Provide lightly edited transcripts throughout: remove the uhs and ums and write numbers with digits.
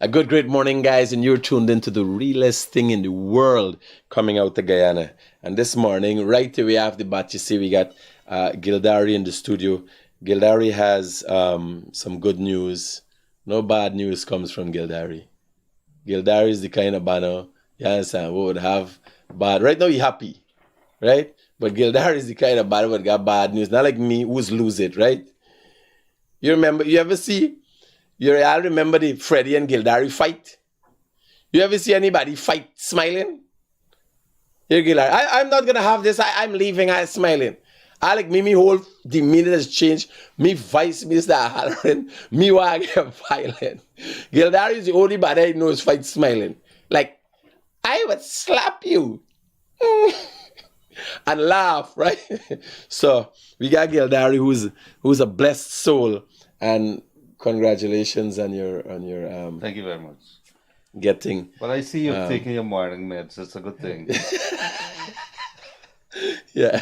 A good, great morning, guys, and you're tuned into the realest thing in the world coming out of Guyana. And this morning, right away after the bat, you see we got Gildari in the studio. Gildari has some good news. No bad news comes from Gildari. Gildari is the kind of banner, you understand, who would have bad. Right now, you're happy, right? But Gildari is the kind of banner who would got bad news. Not like me, who's lose it, right? You remember, you ever see? You all remember the Freddie and Gildari fight? You ever see anybody fight smiling? Here, Gildari, I'm not going to have this. I'm leaving. I'm smiling. I like me whole demeanor has changed. Me vice minister hollering. Me want to get violent. Gildari is the only bad I know is fight smiling. Like, I would slap you. And laugh, right? So we got Gildari who's a blessed soul, and congratulations on your Thank you very much. getting. But I see you've taken your morning meds. It's a good thing. Yeah.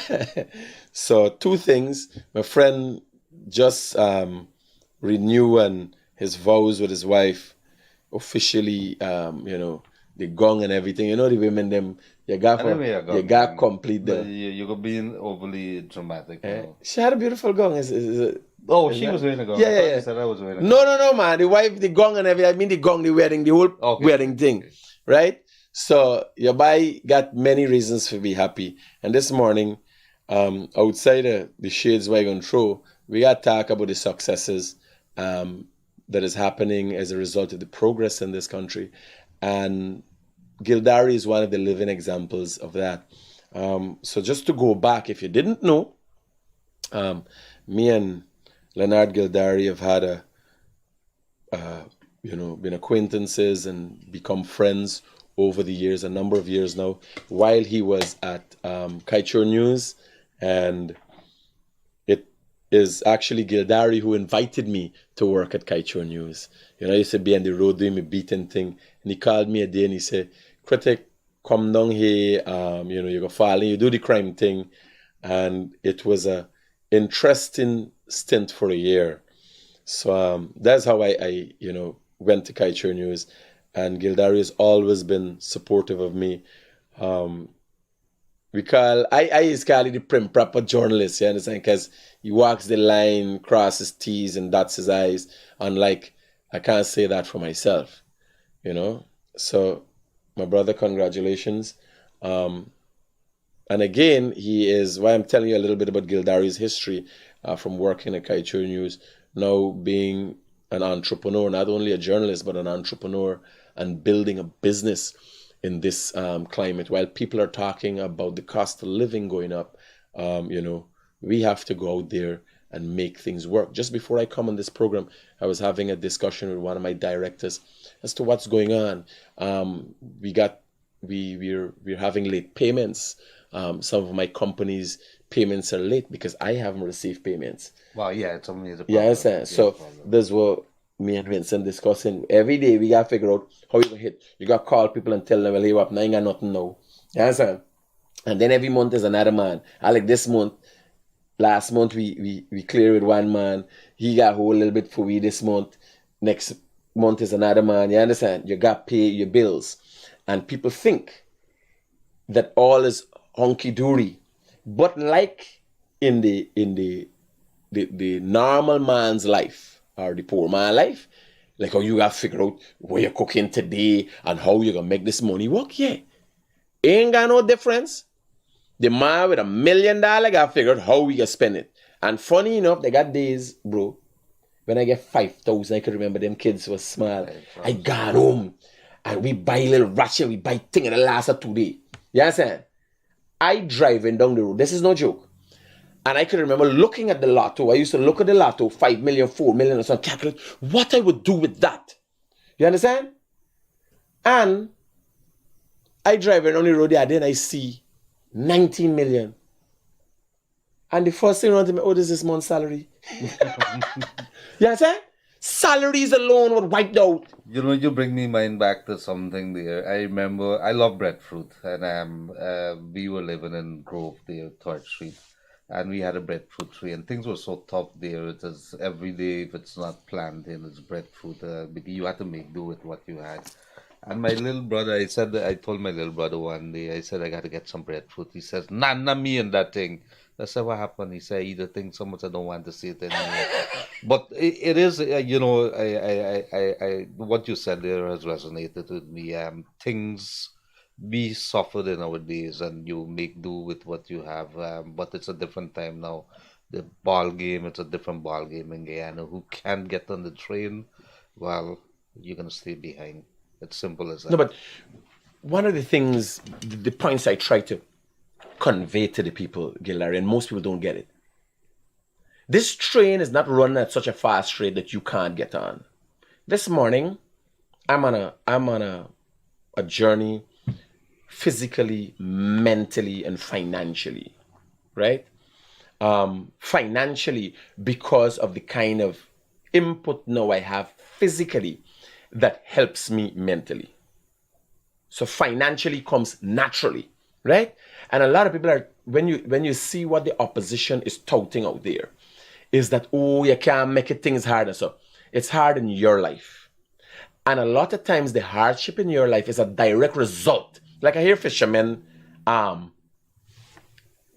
So two things. My friend just renew and his vows with his wife officially. The gong and everything. You know the women them. You got complete the. You're being overly dramatic. She had a beautiful gong. She was wearing a gong. Yeah. You said I was wearing a gong. No, man. The wife, the gong and everything. I mean the gong, the wedding, the whole wedding thing. Okay. Right? So your boy got many reasons to be happy. And this morning, outside the shades we're going to throw, we got to talk about the successes that is happening as a result of the progress in this country. And Gildari is one of the living examples of that. So just to go back, if you didn't know, me and Leonard Gildari have had been acquaintances and become friends over the years, a number of years now, while he was at Kaichur News. And it is actually Gildari who invited me to work at Kaichur News. I used to be on the road doing my beating thing. And he called me a day and he said, Critic, come down here, you go fall you do the crime thing. And it was a interesting stint for a year. So that's how I went to Kaichur News. And Gildari has always been supportive of me. I is called the prim proper journalist, you understand? Because he walks the line, crosses T's and dots his I's. Unlike, I can't say that for myself, So, my brother, congratulations. And again, he is, why I'm telling you a little bit about Gildari's history from working at Kaichur News, now being an entrepreneur, not only a journalist, but an entrepreneur and building a business in this climate. While people are talking about the cost of living going up, we have to go out there and make things work. Just before I come on this program, I was having a discussion with one of my directors as to what's going on. We're having late payments. Some of my company's payments are late because I haven't received payments. Well, yeah, it's only the problem. Yeah, so this what me and Vincent discussing. Every day we gotta figure out how you gonna hit. You gotta call people and tell them, well, hey, what, now I ain't got nothing now. You understand? And then every month is another man. I like this month. Last month we clear with one man. He got a whole little bit for we this month. Next month is another man. You understand? You got to pay your bills. And people think that all is hunky-dory. But like in the normal man's life or the poor man's life, like how you got to figure out where you're cooking today and how you're going to make this money work, yeah. Ain't got no difference. The man with $1 million got to figure out how we can spend it. And funny enough, they got days, bro, when I get 5,000, I can remember them kids was small. I got home and we buy a little ratchet, we buy thing in the last of 2 days. You understand? I driving down the road. This is no joke. And I can remember looking at the lotto. I used to look at the lotto, 5 million, 4 million, or something, calculate what I would do with that. You understand? And I driving on the road the other day and I see 19 million. And the first thing around to me, this is this month's salary. You understand? Salaries alone were wiped out. You bring me mind back to something there. I remember, I love breadfruit. And we were living in Grove there, 3rd Street. and we had a breadfruit tree, and things were so tough there. It is every day, if it's not plantain, it's breadfruit. But you had to make do with what you had. And my little brother, I told my little brother one day, I said, I got to get some breadfruit. He says, nah, not me and that thing. I said, what happened? He said, I eat the thing so much I don't want to see it anymore. But it is, what you said there has resonated with me. Things we suffered in our days, and you make do with what you have. But it's a different time now. The ball game, it's a different ball game in Guyana. Who can't get on the train? Well, you're gonna stay behind. It's simple as that. No, but one of the things, the points I try to convey to the people, Gilary, and most people don't get it. This train is not running at such a fast rate that you can't get on. This morning, I'm on a journey physically, mentally, and financially, right? Financially, because of the kind of input now I have physically that helps me mentally. So financially comes naturally, right? And a lot of people are, when you see what the opposition is touting out there, is that, oh, you can't make it, things harder. So it's hard in your life. And a lot of times the hardship in your life is a direct result. Like I hear fishermen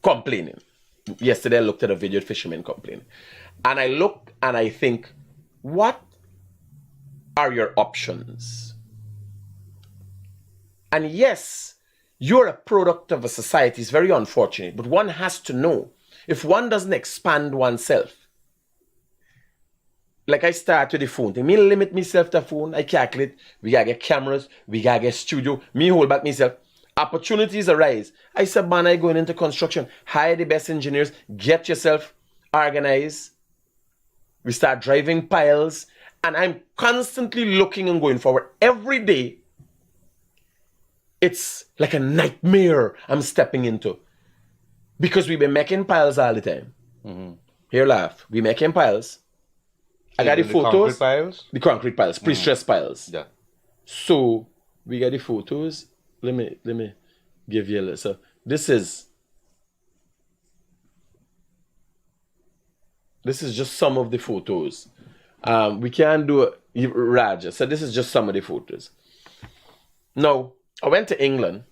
complaining. Yesterday I looked at a video of fishermen complaining. And I look and I think, what are your options? And yes, you're a product of a society. It's very unfortunate, but one has to know, if one doesn't expand oneself, like I start with the phone thing, me limit myself to phone, I calculate, we gotta get cameras, we gotta get studio, me hold back myself. Opportunities arise. I said, man, I going into construction, hire the best engineers, get yourself organized. We start driving piles, and I'm constantly looking and going forward. Every day, it's like a nightmare I'm stepping into. Because we've been making piles all the time. Mm-hmm. Here, laugh. We making piles. I got the photos. Concrete piles? The concrete piles, pre-stressed piles. Yeah. So we got the photos. Let me give you a little. So this is just some of the photos. We can do Raj. So this is just some of the photos. Now, I went to England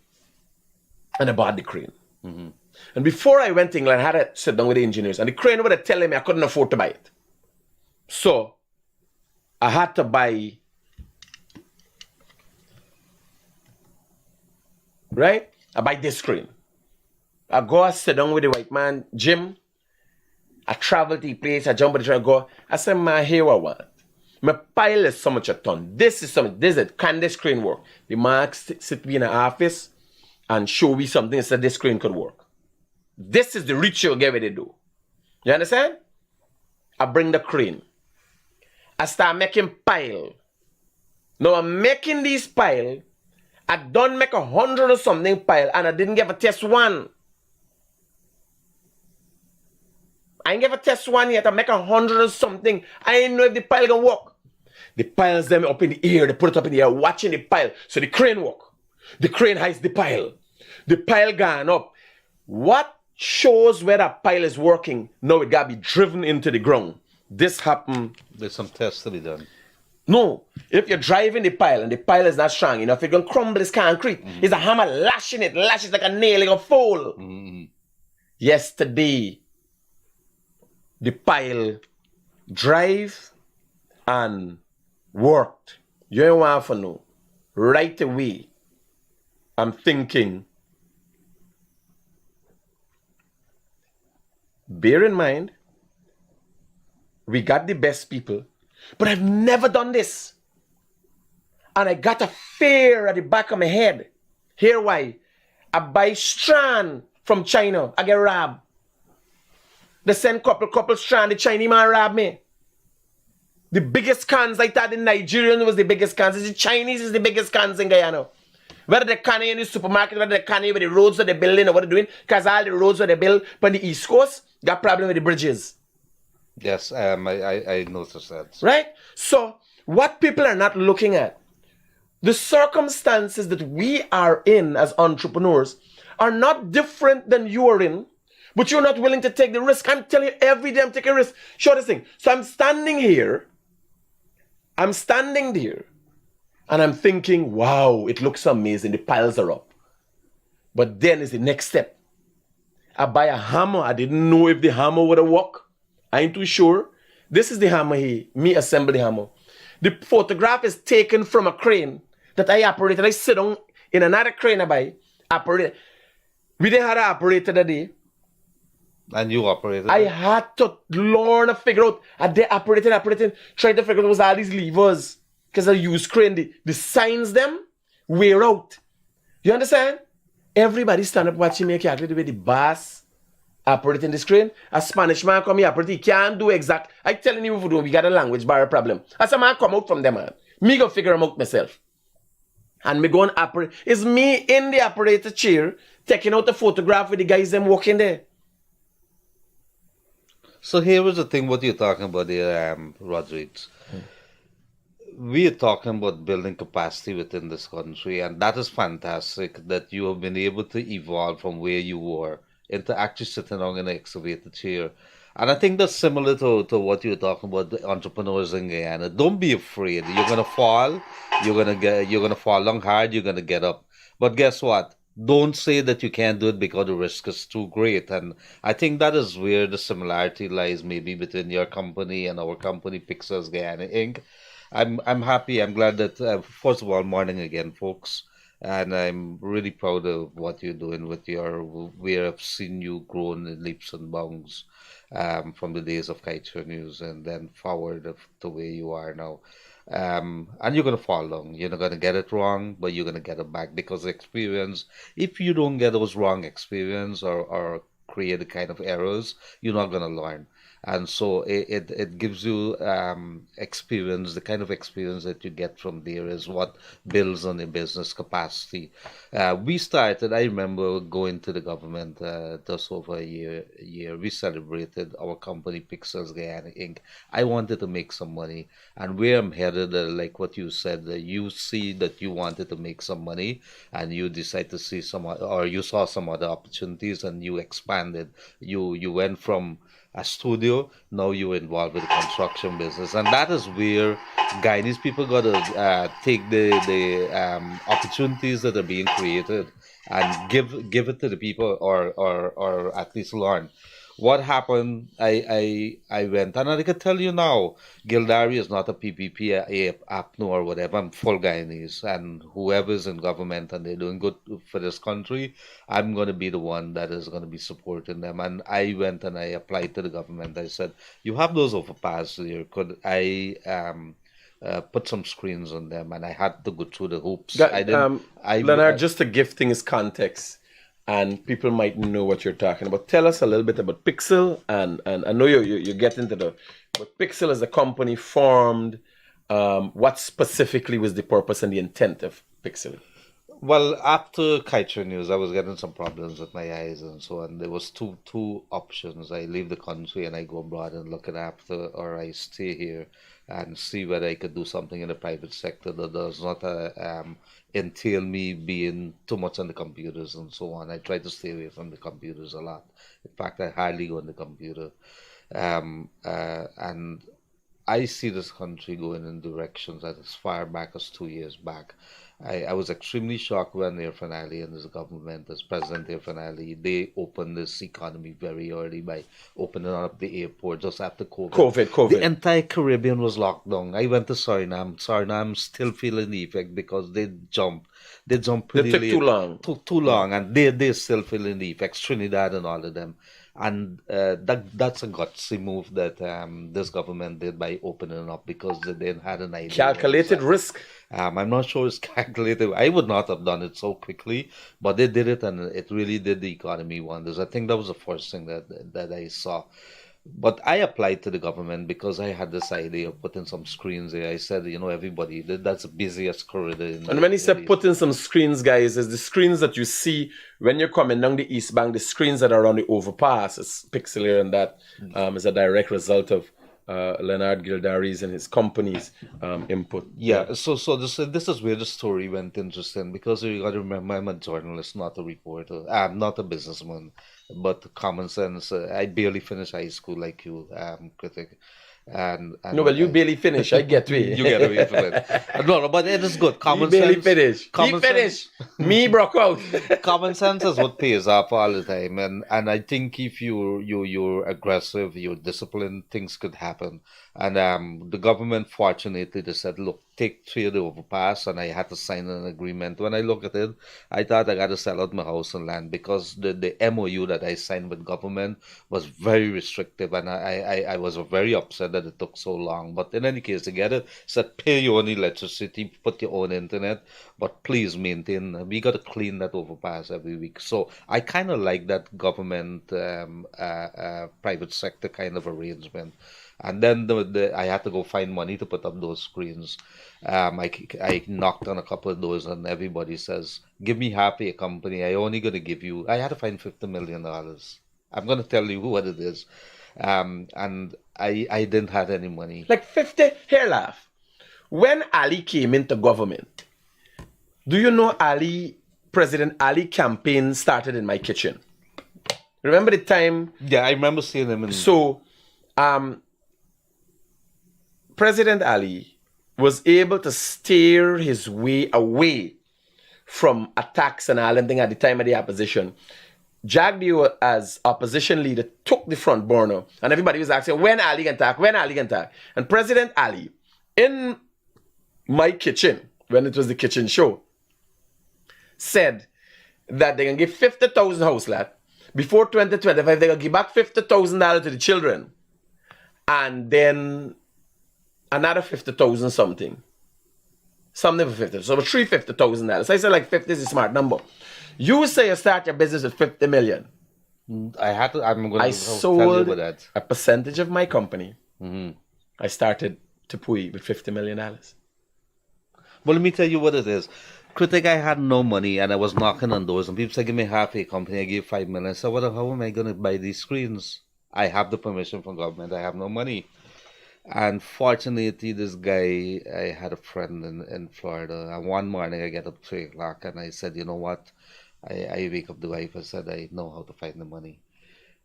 and I bought the crane. Mm-hmm. And before I went to England, I had to sit down with the engineers, and the crane would tell me I couldn't afford to buy it. So I had to buy, right? I buy this crane. I go, I sit down with the white man, Jim. I travel to the place, I jump on the train, I go. I said, man, here I want. My pile is so much a ton. This is so much. This is it. Can this crane work? The man sit me in an office and show me something and said this crane could work. This is the ritual get ready to do. You understand? I bring the crane. I start making pile. Now I'm making these pile. I don't make 100 or something pile, and I didn't give a test one. I ain't give a test one yet. I make 100 or something. I ain't know if the pile gonna work. The piles them up in the air. They put it up in the air, watching the pile. So the crane work. The crane hides the pile. The pile gone up. What shows where that pile is working? No, it gotta be driven into the ground. This happened. There's some tests to be done. No, if you're driving the pile and the pile is not strong enough, it's gonna crumble. It's concrete. Mm-hmm. It's a hammer lashing it, lashes like a nail, like a foal. Mm-hmm. Yesterday, the pile drive and worked. You don't want to know. Right away, I'm thinking, bear in mind, we got the best people, but I've never done this. And I got a fear at the back of my head. Here why? I buy strand from China. I get robbed. They send couple strand. The Chinese man rob me. The biggest cans, I thought the Nigerian was the biggest cans. The Chinese is the biggest cans in Guyana. Whether they can in the supermarket, whether they can with the roads that they're building or what they're doing, because all the roads that they build on the East Coast got problem with the bridges. Yes, I noticed that. Right? So, what people are not looking at, the circumstances that we are in as entrepreneurs are not different than you are in, But you're not willing to take the risk. I'm telling you, every day I'm taking a risk. Show this thing. So I'm standing there, and I'm thinking, wow, it looks amazing. The piles are up. But then is the next step. I buy a hammer. I didn't know if the hammer would have worked. I ain't too sure. This is the hammer here. Me assemble the hammer. The photograph is taken from a crane that I operated. I sit down in another crane I buy. Operate. We didn't have an operator that day. And you operated? I had to learn to figure out. I did operating, trying to figure out what was all these levers. Because I use crane. The signs them wear out. You understand? Everybody stand up watching me calculate the way the boss operating this crane. A Spanish man come here operate. He can't do exact. I telling you, we got a language barrier problem. As a man come out from them, man. Me go figure them out myself. And me go and operate. It's me in the operator chair taking out the photograph with the guys them walking there. So here was the thing, what you're talking about there, Rodriguez. We are talking about building capacity within this country, and that is fantastic that you have been able to evolve from where you were into actually sitting down in an excavator chair. And I think that's similar to what you're talking about, the entrepreneurs in Guyana. Don't be afraid. You're gonna fall, you're gonna fall down hard, you're gonna get up. But guess what? Don't say that you can't do it because the risk is too great. And I think that is where the similarity lies maybe between your company and our company, Pixels Guyana Inc. I'm happy. I'm glad that first of all, morning again, folks, and I'm really proud of what you're doing with your. We have seen you grow in leaps and bounds from the days of Culture News and then forward to where you are now. And you're gonna fall down. You're not gonna get it wrong, but you're gonna get it back because experience. If you don't get those wrong experience or create the kind of errors, you're not gonna learn. And so it gives you experience. The kind of experience that you get from there is what builds on the business capacity. We started, I remember going to the government just over a year. We celebrated our company, Pixels Guyana Inc. I wanted to make some money. And where I'm headed, like what you said, you see that you wanted to make some money and you decide to see or you saw some other opportunities and you expanded. You went from a studio, now you're involved with the construction business. And that is where Guyanese people got to take the opportunities that are being created and give it to the people or at least learn. What happened, I went, and I can tell you now, Gildari is not a PPP app or whatever. I'm full Guyanese, and whoever's in government and they're doing good for this country, I'm going to be the one that is going to be supporting them. And I went and I applied to the government. I said, you have those overpass here. Could I put some screens on them? And I had to go through the hoops. Leonard, just to give things context, and people might know what you're talking about. Tell us a little bit about Pixel, and I know you get into but Pixel is a company formed. What specifically was the purpose and the intent of Pixel? Well, after Culture News, I was getting some problems with my eyes and so on. There was two options. I leave the country and I go abroad and look it after, or I stay here and see whether I could do something in the private sector that does not entail me being too much on the computers and so on. I try to stay away from the computers a lot. In fact, I hardly go on the computer. And I see this country going in directions that as far back as 2 years back. I was extremely shocked when Irfan Ali and his government, as President Irfan Ali, they opened this economy very early by opening up the airport just after COVID. The entire Caribbean was locked down. I went to Suriname. Suriname still feeling the effect because they jumped. They jumped pretty late. It took too long. Took too long, and they're still feeling the effects. Trinidad and all of them. And that's a gutsy move that this government did by opening up because they had an idea. Calculated risk. I'm not sure it's calculated. I would not have done it so quickly, but they did it, and it really did the economy wonders. I think that was the first thing that I saw. But I applied to the government because I had this idea of putting some screens there. I said, everybody, that's the busiest corridor. And when he said putting some screens, guys, is the screens that you see when you're coming down the East Bank, the screens that are on the overpass, it's Pixel here, and that is a direct result of Leonard Gildaris and his company's input. Yeah, so this is where the story went interesting because you got to remember I'm a journalist, not a reporter. I'm not a businessman, but common sense. I barely finished high school like you, critic, No, well, and you barely finish. I get way. you get away from it. No, but it is good. He barely finish. He Common finish. sense. Me broke out. Common sense is what pays off all the time, and I think if you're aggressive, you're disciplined, things could happen. And the government fortunately they said, look, take three of the overpass, and I had to sign an agreement. When I look at it, I thought I got to sell out my house and land because the MOU that I signed with government was very restrictive, and I was very upset that it took so long. But in any case, to get it, said pay your own electricity, put your own internet, but please maintain. We got to clean that overpass every week. So I kind of like that government, private sector kind of arrangement. And then I had to go find money to put up those screens. I knocked on a couple of doors and everybody says, give me half a company. I only going to give you, I had to find $50 million. I'm going to tell you what it is. And I didn't have any money. Like 50, here laugh. When Ali came into government, do you know President Ali campaign started in my kitchen? Remember the time? Yeah, I remember seeing him in... So, President Ali was able to steer his way away from attacks and all and thing at the time of the opposition. Jagdeo, as opposition leader, took the front burner, and everybody was asking, when Ali can attack, when Ali can attack. And President Ali, in my kitchen, when it was the kitchen show, said that they can give 50,000 house lot. Before 2025, they can give back $50,000 to the children. And then another 50,000 something. Something for 50. So $350,000. So I said like 50 is a smart number. You say you start your business with 50 million. I'm going I to sold tell you about that. a percentage of my company. Mm-hmm. I started Tupui with $50 million. But let me tell you what it is. Critic, I had no money and I was knocking on doors and people said, give me half a company. I gave $5 million. So how am I going to buy these screens? I have the permission from government. I have no money. And fortunately, this guy, I had a friend in Florida. And one morning I get up 3 o'clock and I said, you know what? I wake up the wife. I said, I know how to find the money.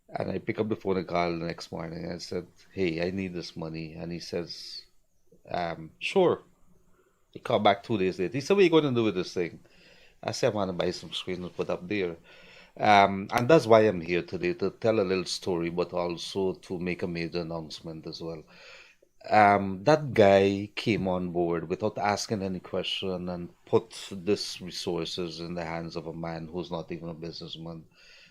And I pick up the phone and call the next morning. I said, hey, I need this money. And he says, sure. He called back 2 days later. He said, what are you going to do with this thing? I said, I want to buy some screens and put up there. And that's why I'm here today, to tell a little story, but also to make a major announcement as well. That guy came on board without asking any question and put this resources in the hands of a man who's not even a businessman.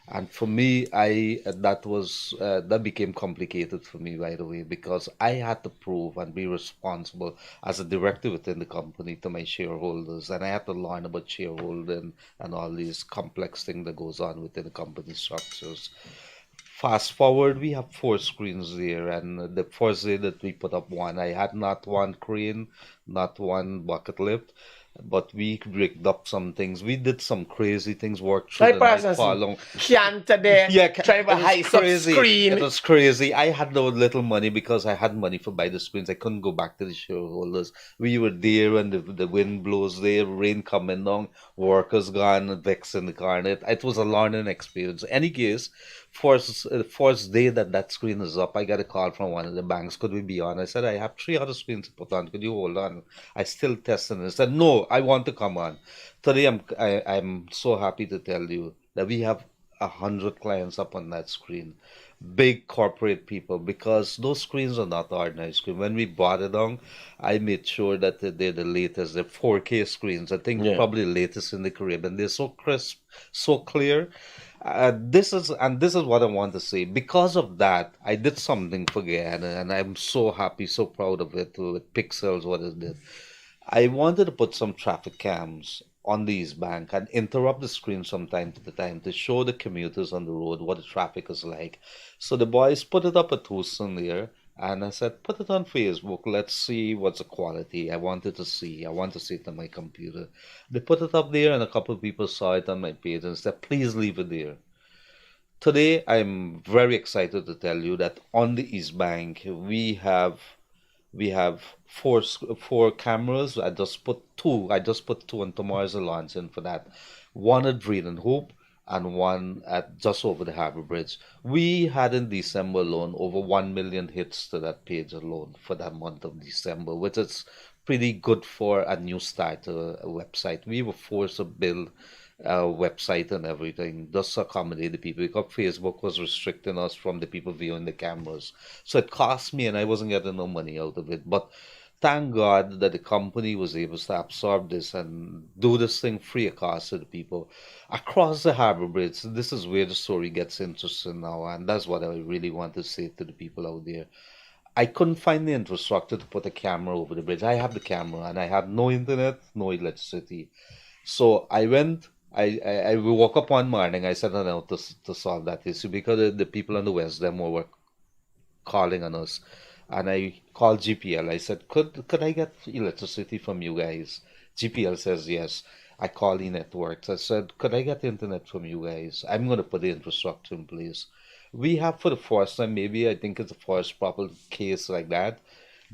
And for me, that became complicated for me right away because I had to prove and be responsible as a director within the company to my shareholders, and I had to learn about shareholding and all these complex things that goes on within the company structures. Fast forward, we have 4 screens there, and the first day that we put up one, I had not one crane, not one bucket lift, but we rigged up some things. We did some crazy things, worked through the night for long. Canter there, Yeah, try to high crazy. screen. It was crazy. I had no little money because I had money for buy the screens. I couldn't go back to the shareholders. We were there and the wind blows there, rain coming down, workers gone, Vex in the car. And it was a learning experience. Any case, first day that screen is up, I got a call from one of the banks. Could we be on? I said, I have 3 other screens to put on. Could you hold on? I still testing it. I said, no, I want to come on. Today, I'm so happy to tell you that we have 100 clients up on that screen. Big corporate people, because those screens are not ordinary screens. When we bought it on, I made sure that they're the latest. They're 4K screens. I think probably the latest in the Caribbean. They're so crisp, so clear. This is what I want to say. Because of that, I did something for Guyana, and I'm so happy, so proud of it with Pixels. What it did, I wanted to put some traffic cams on the East Bank and interrupt the screen from time to time to show the commuters on the road what the traffic is like. So the boys put it up at Houston there, and I said, put it on Facebook. Let's see what's the quality. I want to see it on my computer. They put it up there, and a couple of people saw it on my page and said, please leave it there. Today, I'm very excited to tell you that on the East Bank, we have four cameras. I just put two on tomorrow's launching for that. One at Dream and Hope and one at just over the Harbor Bridge. We had in December alone over 1 million hits to that page alone for that month of December, which is pretty good for a new starter website. We were forced to build a website and everything just to accommodate the people because Facebook was restricting us from the people viewing the cameras. So it cost me, and I wasn't getting no money out of it. But thank God that the company was able to absorb this and do this thing free of cost to the people across the Harbor Bridge. This is where the story gets interesting now, and that's what I really want to say to the people out there. I couldn't find the infrastructure to put a camera over the bridge. I have the camera, and I had no internet, no electricity. So I went. I woke up one morning. I said, "No, no, to solve that issue because the people on the west them were calling on us, and I called GPL. I said, could I get electricity from you guys? GPL says yes. I called the networks. I said, could I get internet from you guys? I'm going to put the infrastructure in place. We have for the first time, maybe I think it's the first proper case like that.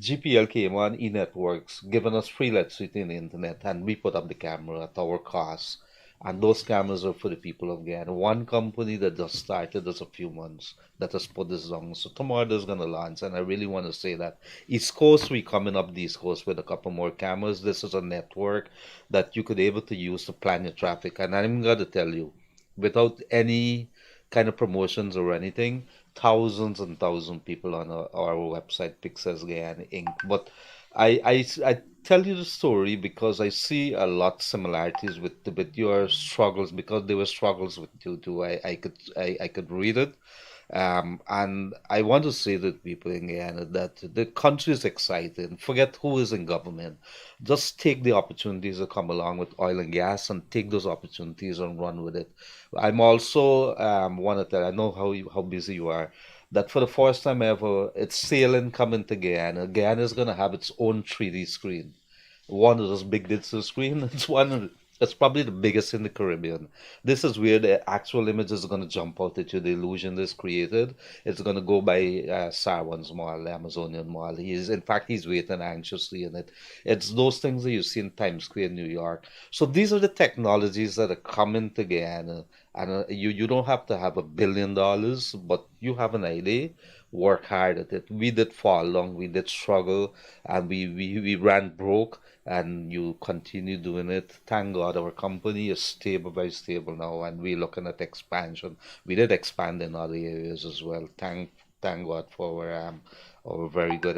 GPL came on e-networks, giving us free electricity and internet, and we put up the camera at our cost. And those cameras are for the people of Guyana. One company that just started just a few months that has put this on. So tomorrow there's gonna launch, and I really want to say that East Coast we coming up the East Coast with a couple more cameras. This is a network that you could able to use to plan your traffic. And I'm gonna tell you, without any kind of promotions or anything, thousands and thousands of people on our website, Pixels Guyana Inc. But I tell you the story because I see a lot similarities with your struggles because there were struggles with you too. I could read it. And I want to say to people in Guyana that the country is exciting. Forget who is in government. Just take the opportunities that come along with oil and gas and take those opportunities and run with it. I'm also want to tell, I know how busy you are, that for the first time ever, it's sailing coming to Guyana. Guyana is going to have its own 3D screen, one of those big digital screen. It's probably the biggest in the Caribbean. This is where the actual image is going to jump out at you. The illusion is created. It's going to go by Sarwan's mall, the Amazonian mall. In fact, he's waiting anxiously in it. It's those things that you see in Times Square, New York. So these are the technologies that are coming to Guyana, and you don't have to have $1 billion, but you have an idea. Work hard at it. We did fall long, we did struggle, and we ran broke, and you continue doing it. Thank God our company is stable, very stable now, and we're looking at expansion. We did expand in other areas as well. Thank God for our very good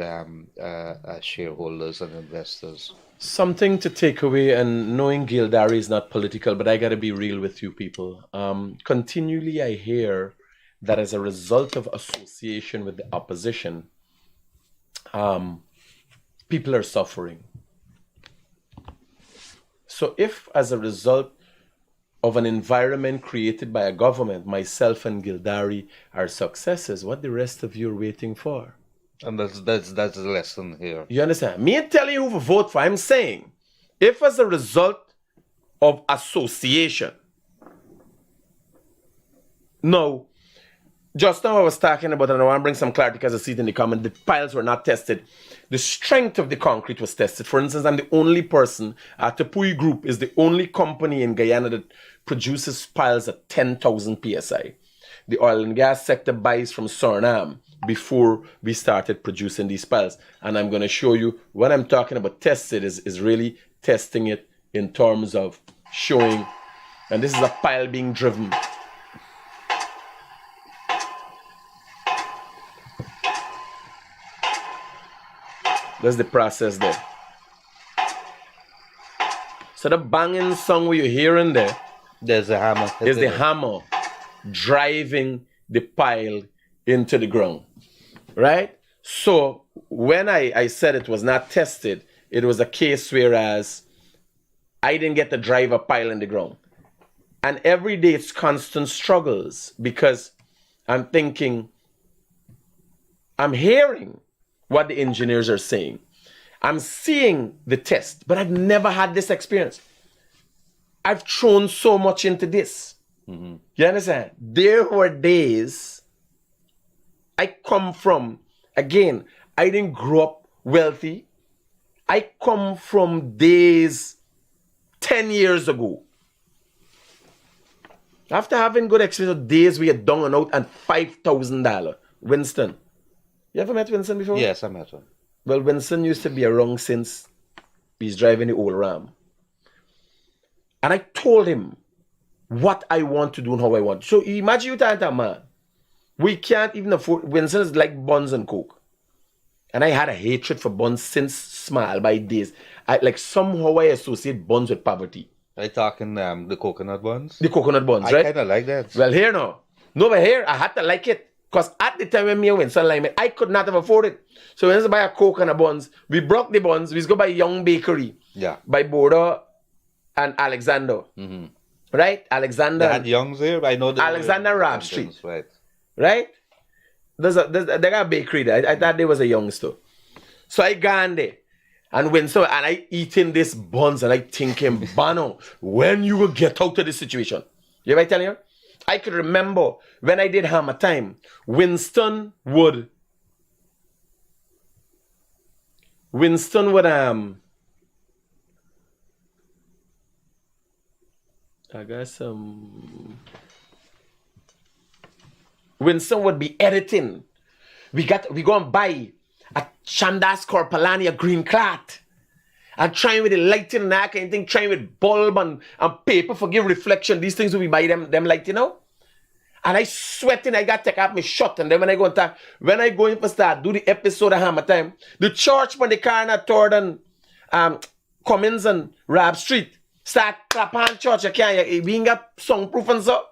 shareholders and investors. Something to take away, and knowing Gildari is not political, but I got to be real with you people. Continually, I hear that as a result of association with the opposition, people are suffering. So, if as a result of an environment created by a government, myself and Gildari are successes, what the rest of you are waiting for? And that's the lesson here. You understand? Me ain't telling you who to vote for. I'm saying, if as a result of association, no, just now I was talking about, and I want to bring some clarity because I see it in the comment, the piles were not tested. The strength of the concrete was tested. For instance, I'm the only person, Tepui Group is the only company in Guyana that produces piles at 10,000 PSI. The oil and gas sector buys from Suriname before we started producing these piles. And I'm going to show you, when I'm talking about tested, is really testing it in terms of showing, and this is a pile being driven. That's the process there. So the banging song where you're hearing there, there's a hammer. Is the hammer driving the pile into the ground, right? So when I said it was not tested, it was a case whereas I didn't get to drive a pile in the ground. And every day it's constant struggles because I'm thinking, I'm hearing what the engineers are saying. I'm seeing the test, but I've never had this experience. I've thrown so much into this. You understand? There were days I come from, again, I didn't grow up wealthy. I come from days 10 years ago. After having good experience of days we had down and out and $5,000. Winston. You ever met Winston before? Yes, I met him. Well, Winston used to be around since he's driving the old Ram. And I told him what I want to do and how I want. So imagine you talking to a man. We can't even afford. Winston is like buns and coke. And I had a hatred for buns since small by days. Somehow I associate buns with poverty. Are you talking the coconut buns? The coconut buns, I right? kind of like that. Well, here now. No, but here, I had to like it. Because at the time when me and Winston like me, I could not have afforded it. So when we buy a coconut buns, we broke the buns, we go buy Young Bakery. Yeah. By Border and Alexander. Right? Alexander. They had Young's here? I know Alexander Rab Street. Right. Right? They got a bakery there. I thought there was a Young store. So I gone there. And I eating this buns and I thinking, Bano, when you will get out of this situation? You ever tell you? I could remember when I did Hammer Time, Winston would I guess Winston would be editing. We go and buy a Chandas Corpalani, a green cloth. And trying with the lighting and that kind of thing, trying with bulb and paper for give reflection. These things will be by them light, And I sweating, I got to take off my shot. And then when I go in for start, do the episode of Hammer Time, the church when the car at Torden, Cummins and Rab Street, start clapping church, we ain't got songproof and so.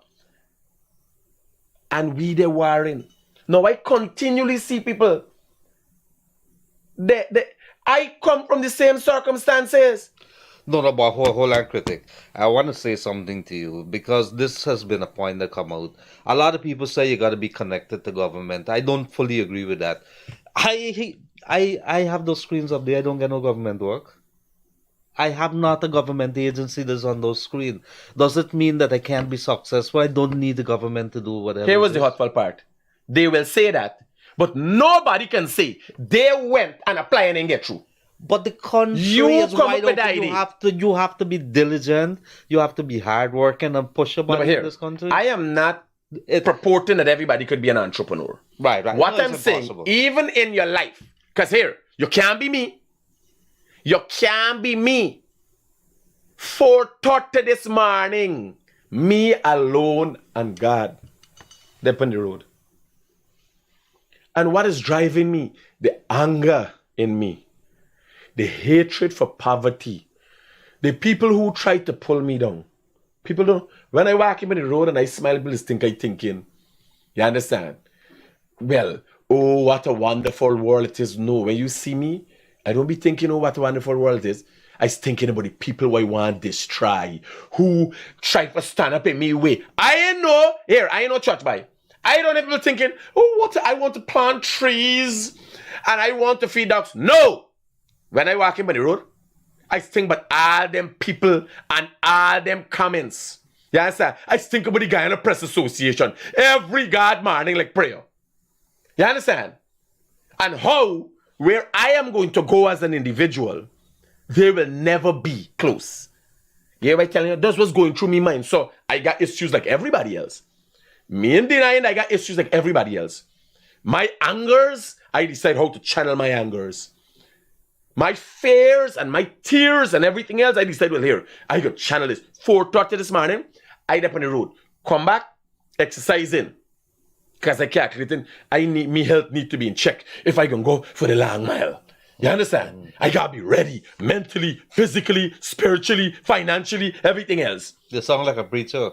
And we there warring. Now I continually see people, I come from the same circumstances. No, but hold on, Critic. I want to say something to you because this has been a point that come out. A lot of people say you got to be connected to government. I don't fully agree with that. I have those screens up there. I don't get no government work. I have not a government agency that's on those screens. Does it mean that I can't be successful? I don't need the government to do whatever. Here was the hurtful part. They will say that. But nobody can say they went and applied and get through. But the country is wide open. You have to be diligent. You have to be hardworking and push about in this country. I am not purporting that everybody could be an entrepreneur. Right. What I'm saying, even in your life, because here, you can't be me. You can't be me. 4:30 this morning, me alone and God, they're on the road. And what is driving me? The anger in me. The hatred for poverty. The people who try to pull me down. People don't. When I walk in the road and I smile, people think I'm thinking. You understand? Well, oh, what a wonderful world it is. No, when you see me, I don't be thinking, oh, what a wonderful world it is. I was thinking about the people who I want to destroy, who try to stand up in me way. I ain't no church boy. I don't have people thinking, oh, I want to plant trees and I want to feed dogs. No! When I walk in by the road, I think about all them people and all them comments. You understand? I think about the Guyana Press Association every God morning like prayer. You understand? And how, where I am going to go as an individual, they will never be close. You hear what I'm telling you? That's what's going through my mind. So I got issues like everybody else. Me and denying I got issues like everybody else. My angers, I decide how to channel my angers. My fears and my tears and everything else, I decide, well, here, I got channel this. 4:30 this morning, I up on the road. Come back, exercising. Because I calculating, my health need to be in check if I can go for the long mile. You understand? I gotta be ready, mentally, physically, spiritually, financially, everything else. You sound like a preacher.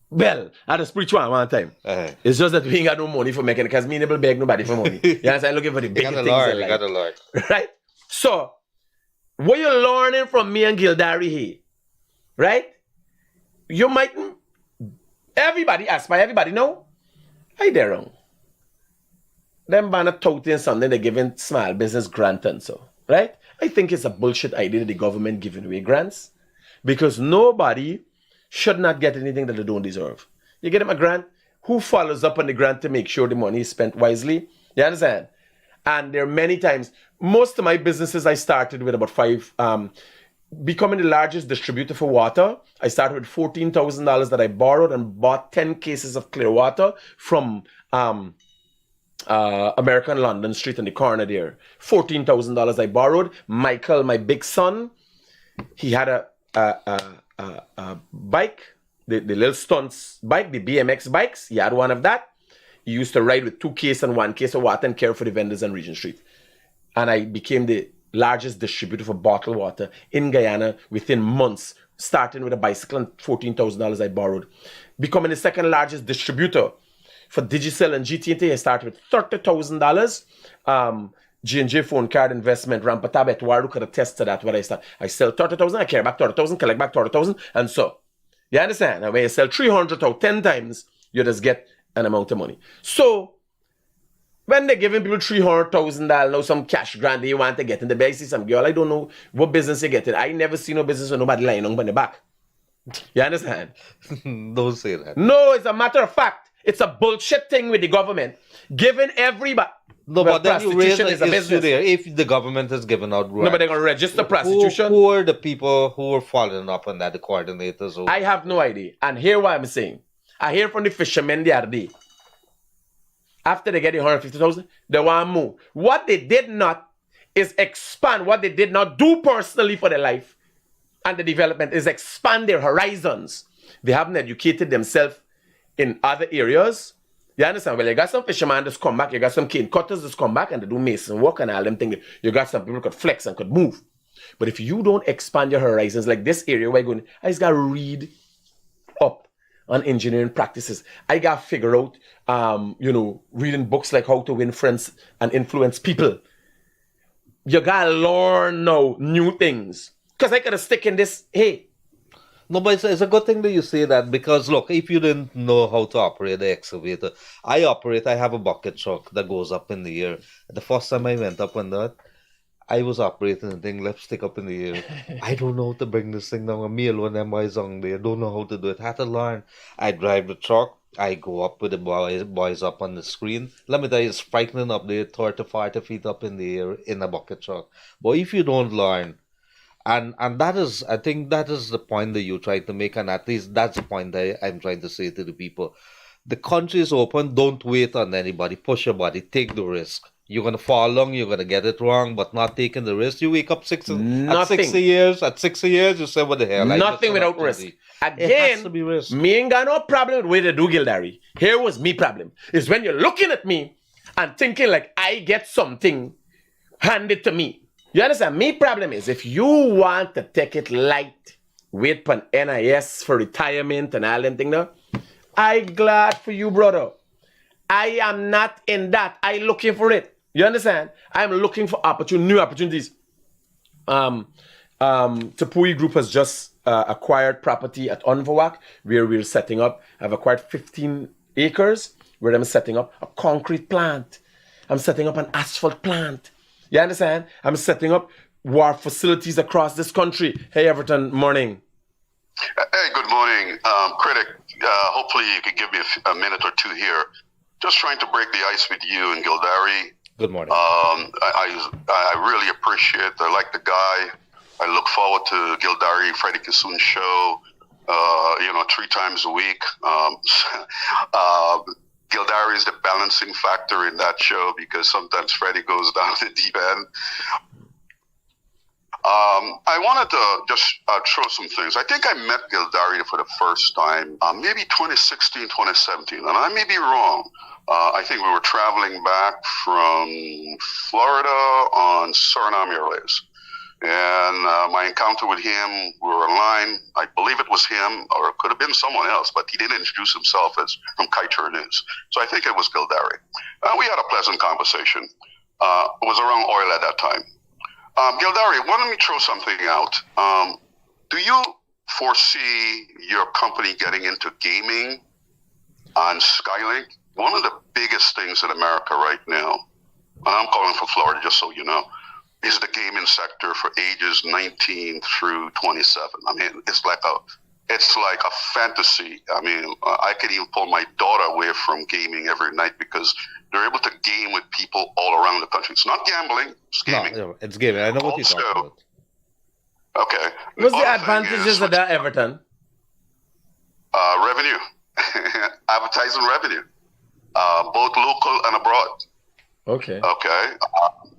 Well, I had a spiritual one time. It's just that we ain't got no money for making it because me never beg nobody for money. You understand? I'm looking for the big things in life. You got a Lord. Right? So, what you're learning from me and Gildari here, right? You might, everybody aspire, everybody know, I dare wrong. Them banner touting something they're giving small business grant and so, right? I think it's a bullshit idea that the government giving away grants because nobody should not get anything that they don't deserve. You get him a grant. Who follows up on the grant to make sure the money is spent wisely? You understand? And there are many times, most of my businesses I started with about five, becoming the largest distributor for water. I started with $14,000 that I borrowed and bought 10 cases of clear water from American London Street in the corner there. $14,000 I borrowed. Michael, my big son, he had a bike, the little stunts bike, the BMX bikes. He had one of that. He used to ride with 2 cases and 1 case of water and care for the vendors on Regent Street. And I became the largest distributor for bottled water in Guyana within months, starting with a bicycle and $14,000 I borrowed. Becoming the second largest distributor for Digicel and GT&T, I started with $30,000. G&J phone card investment, Rampatab Eduardo could attest to that. When I start, I sell 30,000, I carry back 30,000, collect back 30,000, and so. You understand? And when you sell 300,000 10 times, you just get an amount of money. So, when they're giving people $300,000, now some cash grant they want to get in the bag, see some girl, I don't know what business you get in. I never see no business with nobody lying on the back. You understand? Don't say that. No, it's a matter of fact. It's a bullshit thing with the government. Giving everybody... No, well, but then you raise prostitution is the a issue business. there. If the government has given out grants, No, but they're going to register prostitution. who are the people who are following up on that, the coordinators? Who... I have no idea. And hear what I'm saying. I hear from the fishermen the other day. After they get the 150,000, they want more. What they did not is expand. What they did not do personally for their life and the development is expand their horizons. They haven't educated themselves in other areas. You understand? Well, you got some fishermen just come back. You got some cane cutters just come back and they do mason work and all them things. You got some people who could flex and could move. But if you don't expand your horizons, like this area where you're going, I just got to read up on engineering practices. I got to figure out, reading books like How to Win Friends and Influence People. You got to learn now new things. Because I got to stick in this, hey. No, but it's a good thing that you say that because, look, if you didn't know how to operate the excavator, I have a bucket truck that goes up in the air. The first time I went up on that, I was operating the thing, lipstick up in the air. I don't know how to bring this thing down. Me alone, them boys on there, don't know how to do it. Had to learn. I drive the truck. I go up with the boys up on the screen. Let me tell you, it's frightening up there, 30, 40 feet up in the air in a bucket truck. But if you don't learn, and that is, I think that is the point that you're trying to make, and at least that's the point that I'm trying to say to the people. The country is open, don't wait on anybody, push your body, take the risk. You're going to fall along, you're going to get it wrong, but not taking the risk. You wake up at 60 years, you say, what the hell? Nothing without risk. Again, it has to be risk. Me ain't got no problem with the way they do Gildari. Here was me problem. Is when you're looking at me and thinking like I get something handed to me. You understand? Me problem is if you want to take it light, wait for NIS for retirement and all them thing now, I glad for you, brother. I am not in that. I looking for it. You understand? I'm looking for new opportunities. Tapui Group has just acquired property at Onvawak where we're setting up. I've acquired 15 acres where I'm setting up a concrete plant. I'm setting up an asphalt plant. You understand? I'm setting up war facilities across this country. Hey, Everton, morning. Hey, good morning. Critic, hopefully you could give me a minute or two here. Just trying to break the ice with you and Gildari. Good morning. I really appreciate, I like the guy. I look forward to Gildari, Freddie Kissoon's show, 3 times a week. Gildari is the balancing factor in that show because sometimes Freddie goes down the deep end. I wanted to just throw some things. I think I met Gildari for the first time, maybe 2016, 2017, and I may be wrong. I think we were traveling back from Florida on Suriname Airways. And my encounter with him, we were online. I believe it was him, or it could have been someone else, but he didn't introduce himself as from Kaitor News. So I think it was Gildari. We had a pleasant conversation. It was around oil at that time. Gildari, why don't we throw something out? Do you foresee your company getting into gaming on Skylink? One of the biggest things in America right now, and I'm calling for Florida just so you know, is the gaming sector for ages 19 through 27. I mean, it's like a it's like a fantasy. I mean, I could even pull my daughter away from gaming every night because they're able to game with people all around the country. It's not gambling, it's gaming. No, it's gaming. I know what you're talking about. Okay. What's the other thing advantages is, of that, Everton? revenue, advertising revenue, both local and abroad. Okay. Okay.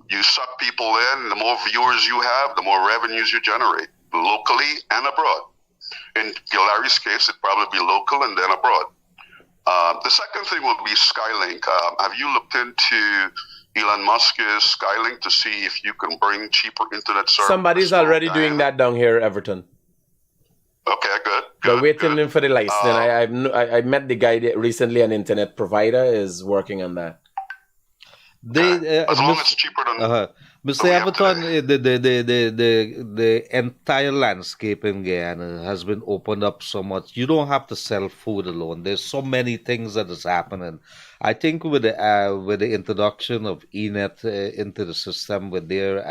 You suck people in, the more viewers you have, the more revenues you generate, locally and abroad. In Larry's case, it'd probably be local and then abroad. The second thing would be Skylink. Have you looked into Elon Musk's Skylink to see if you can bring cheaper internet service? Somebody's already doing that down here, Everton. Okay, good. They're waiting for the license. I met the guy that recently, an internet provider, is working on that. As long as it's cheaper than... Mr. Everton, the entire landscape in Guyana has been opened up so much. You don't have to sell food alone. There's so many things that is happening. I think with the introduction of ENET into the system, with their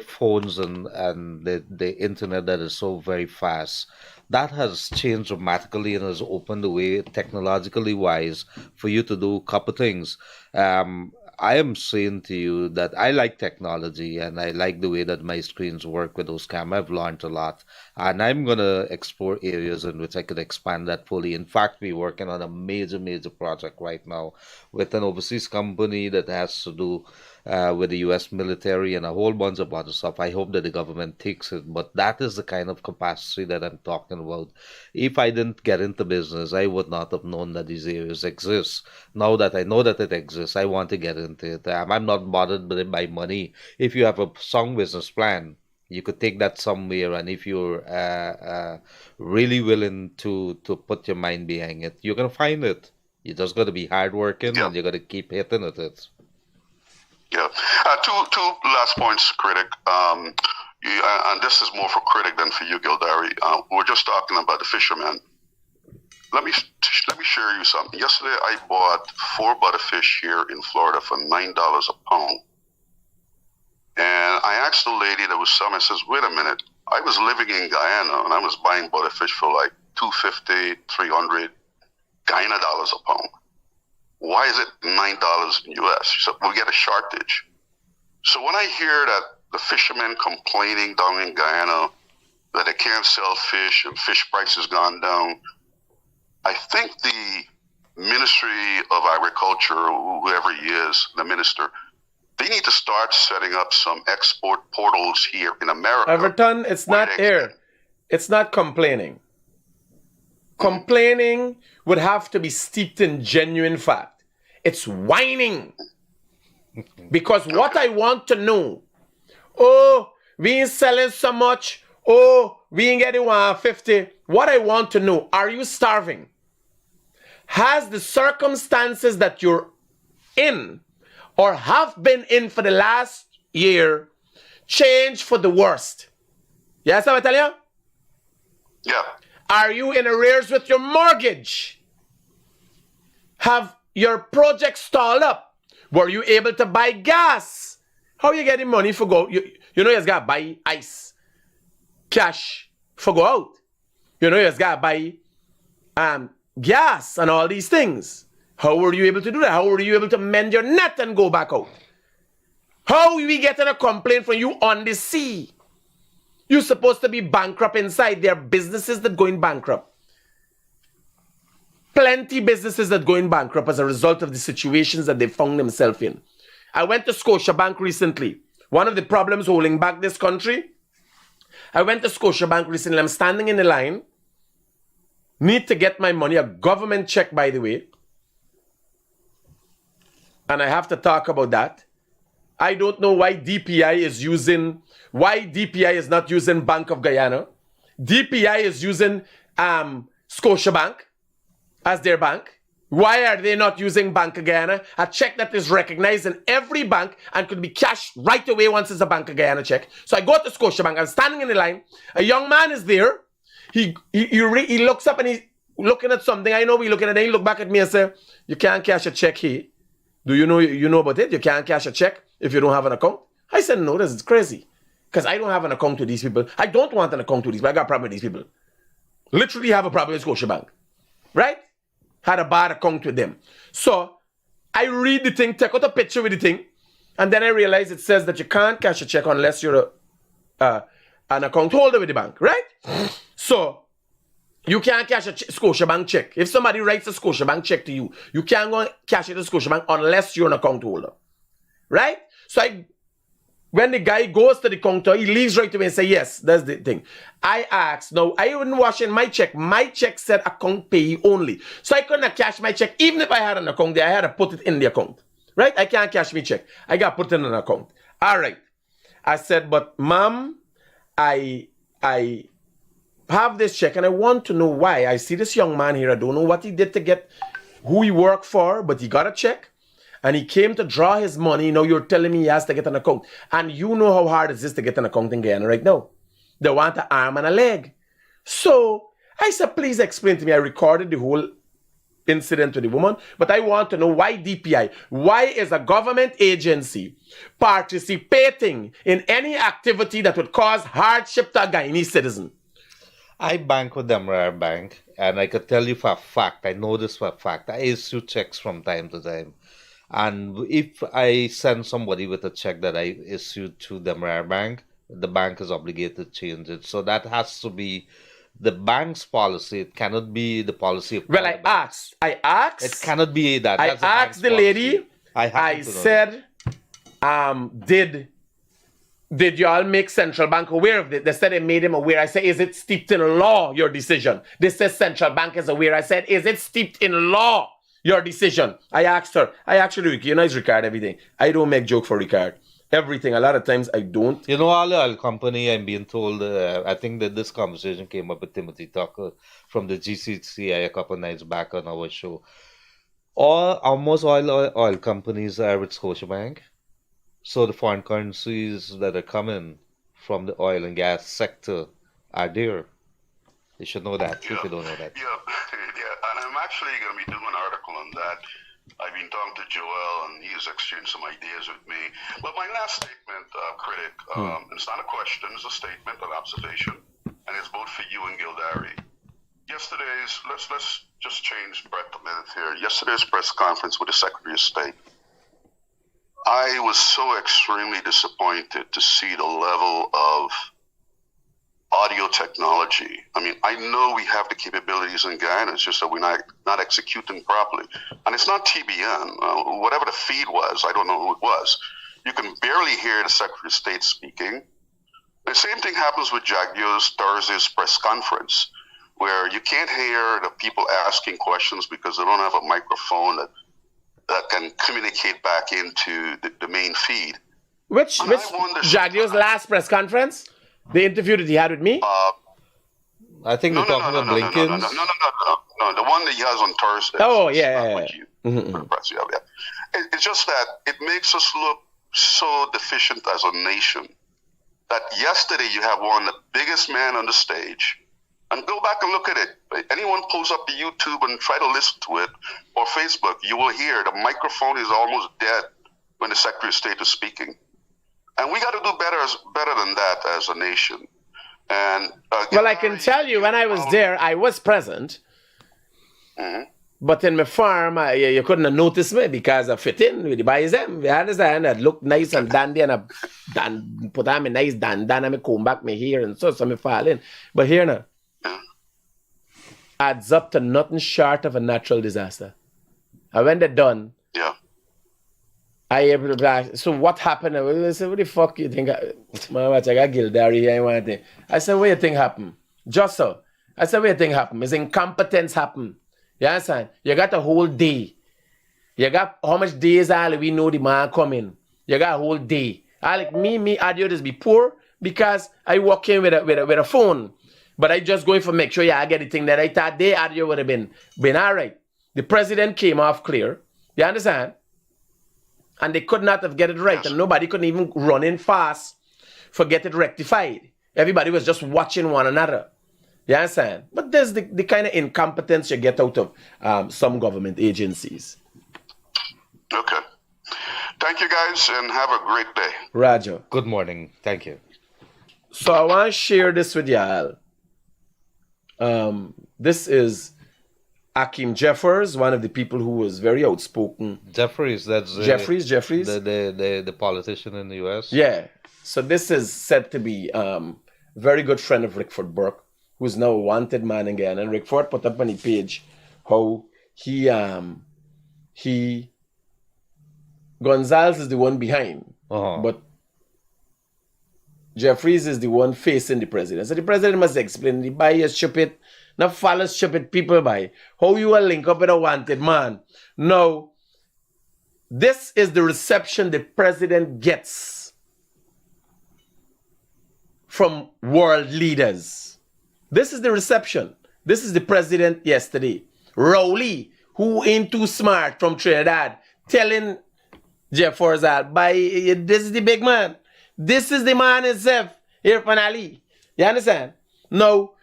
phones and the internet that is so very fast, that has changed dramatically and has opened the way, technologically wise, for you to do a couple things. I am saying to you that I like technology and I like the way that my screens work with those cameras. I've learned a lot, and I'm going to explore areas in which I could expand that fully. In fact, we're working on a major project right now with an overseas company that has to do with the U.S. military and a whole bunch of other stuff. I hope that the government takes it, but that is the kind of capacity that I'm talking about. If I didn't get into business, I would not have known that these areas exist. Now that I know that it exists, I want to get into it. I'm not bothered by money. If you have a sound business plan, you could take that somewhere, and if you're really willing to put your mind behind it, you're going to find it. You just got to be hardworking, and you got to keep hitting at it. Yeah. Two last points, Critic. And this is more for Critic than for you, Gildari. We're just talking about the fishermen. Let me share you something. Yesterday, I bought 4 butterfish here in Florida for $9 a pound. And I asked the lady that was selling, I says, wait a minute. I was living in Guyana, and I was buying butterfish for like $250, $300 Guyana dollars a pound. Why is it $9 in US? She said, we get a shortage. So when I hear that the fishermen complaining down in Guyana that they can't sell fish and fish prices gone down, I think the Ministry of Agriculture, whoever he is, the minister, they need to start setting up some export portals here in America. Everton, it's not here. It's not complaining. Complaining would have to be steeped in genuine fact. It's whining. Because what I want to know, oh, we ain't selling so much, oh, we ain't getting 150. What I want to know, are you starving? Has the circumstances that you're in or have been in for the last year changed for the worst? Yes, I'm telling you? Yeah. Are you in arrears with your mortgage? Have your project stalled up? Were you able to buy gas? How are you getting money for go? You know you just got to buy ice, cash for go out. You know you just got to buy gas and all these things. How were you able to do that? How were you able to mend your net and go back out? How are we getting a complaint from you on the sea? You're supposed to be bankrupt inside. There are businesses that going bankrupt. Plenty businesses that going bankrupt as a result of the situations that they found themselves in. I went to Scotiabank recently. One of the problems holding back this country, I went to Scotiabank recently. I'm standing in the line. Need to get my money, a government check, by the way. And I have to talk about that. I don't know why DPI is not using Bank of Guyana. DPI is using Scotiabank as their bank. Why are they not using Bank of Guyana? A check that is recognized in every bank and could be cashed right away once it's a Bank of Guyana check. So I go to Scotiabank. I'm standing in the line. A young man is there. He looks up and he's looking at something. I know he's looking at it. He look back at me and say, you can't cash a check here. Do you know about it? You can't cash a check if you don't have an account? I said, no, this is crazy. because I don't have an account with these people. I don't want an account with these people. I got a problem with these people. Literally have a problem with Scotiabank. Right? Had a bad account with them. So I read the thing, take out a picture with the thing, and then I realize it says that you can't cash a check unless you're an account holder with the bank, right? So you can't cash a Scotiabank check. If somebody writes a Scotiabank check to you, you can't go and cash it to Scotiabank unless you're an account holder, right? So when the guy goes to the counter, he leaves right away and say, yes, that's the thing. I asked, no, I wouldn't wash in my check. My check said account payee only. So I couldn't cash my check. Even if I had an account there, I had to put it in the account, right? I can't cash my check. I got to put it in an account. All right. I said, but ma'am, I have this check and I want to know why. I see this young man here. I don't know what he did to get who he worked for, but he got a check. And he came to draw his money. Now you're telling me he has to get an account. And you know how hard it is to get an account in Guyana right now. They want an arm and a leg. So I said, please explain to me. I recorded the whole incident with the woman. But I want to know why DPI. Why is a government agency participating in any activity that would cause hardship to a Guyanese citizen? I bank with them, Rare Bank. And I could tell you for a fact, I know this for a fact, I issue checks from time to time. And if I send somebody with a check that I issued to the Rare Bank, the bank is obligated to change it. So that has to be the bank's policy. It cannot be the policy of Well, I asked. It cannot be that. I asked the lady. I said, did you all make Central Bank aware of it? They said they made him aware. I said, is it steeped in law, your decision? They said Central Bank is aware. I said, is it steeped in law? Your decision. I asked her. I actually recognize Ricard everything. I don't make joke for Ricard. Everything. A lot of times I don't. You know, all the oil company, I'm being told, I think that this conversation came up with Timothy Tucker from the GCCI a couple of nights back on our show. Almost all oil companies are with Scotiabank. So the foreign currencies that are coming from the oil and gas sector are there. You should know that, if you don't know that. Yeah, and I'm actually going to be doing an article on that. I've been talking to Joel, and he's exchanged some ideas with me. But my last statement, Critic, it's not a question, it's a statement, an observation, and it's both for you and Gildari. Let's just change breath a minute here. Yesterday's press conference with the Secretary of State, I was so extremely disappointed to see the level of audio technology. I mean, I know we have the capabilities in Guyana, it's just that we're not executing properly. And it's not TBN. Whatever the feed was, I don't know who it was. You can barely hear the Secretary of State speaking. The same thing happens with Jagdio's Thursday's press conference, where you can't hear the people asking questions because they don't have a microphone that can communicate back into the main feed. Which Jagdio's last press conference? The interview that he had with me? I think we're talking about Blinken's. No, the one that he has on Thursday. Oh, yeah. With you, for the press, yeah. It's just that it makes us look so deficient as a nation that yesterday you have one of the biggest men on the stage, and go back and look at it. Anyone pulls up the YouTube and try to listen to it, or Facebook, you will hear the microphone is almost dead when the Secretary of State is speaking. And we got to do better than that as a nation. And well, I can tell you, when I was there, I was present. Mm-hmm. But in my farm, you couldn't have noticed me because I fit in with the boys. You understand? I look nice and dandy, and I put on my nice dandan, and I comb back my hair, and so I fall in. But here now, adds up to nothing short of a natural disaster. And when they're done, so what happened? I said, what the fuck you think? I got Gildari here. I said, what you think happened? Just so. I said, what you think happened? Is incompetence happen? You understand? You got a whole day. You got how much days all we know the man coming. You got a whole day. I like me, audio just be poor because I walk in with a phone. But I just going for make sure I get the thing that I thought the audio would have been all right. The president came off clear. You understand? And they could not have get it right. And nobody couldn't even run in fast for get it rectified. Everybody was just watching one another. You understand? But there's the kind of incompetence you get out of some government agencies. Okay. Thank you, guys, and have a great day. Roger. Good morning. Thank you. So I want to share this with y'all. This is Akeem Jeffers, one of the people who was very outspoken. Jeffries, that's Jeffries. the politician in the U.S. Yeah. So this is said to be very good friend of Rickford Burke, who's now a wanted man again. And Rickford put up on the page how he Gonzalez is the one behind, but Jeffries is the one facing the president. So the president must explain the buy is stupid, not follow stupid people by how you will link up with a wanted man. No, this is the reception the president gets from world leaders. This is the reception. This is the president yesterday. Rowley, who ain't too smart from Trinidad, telling Jeff Forzal, this is the big man. This is the man himself, Irfan Ali. You understand? No,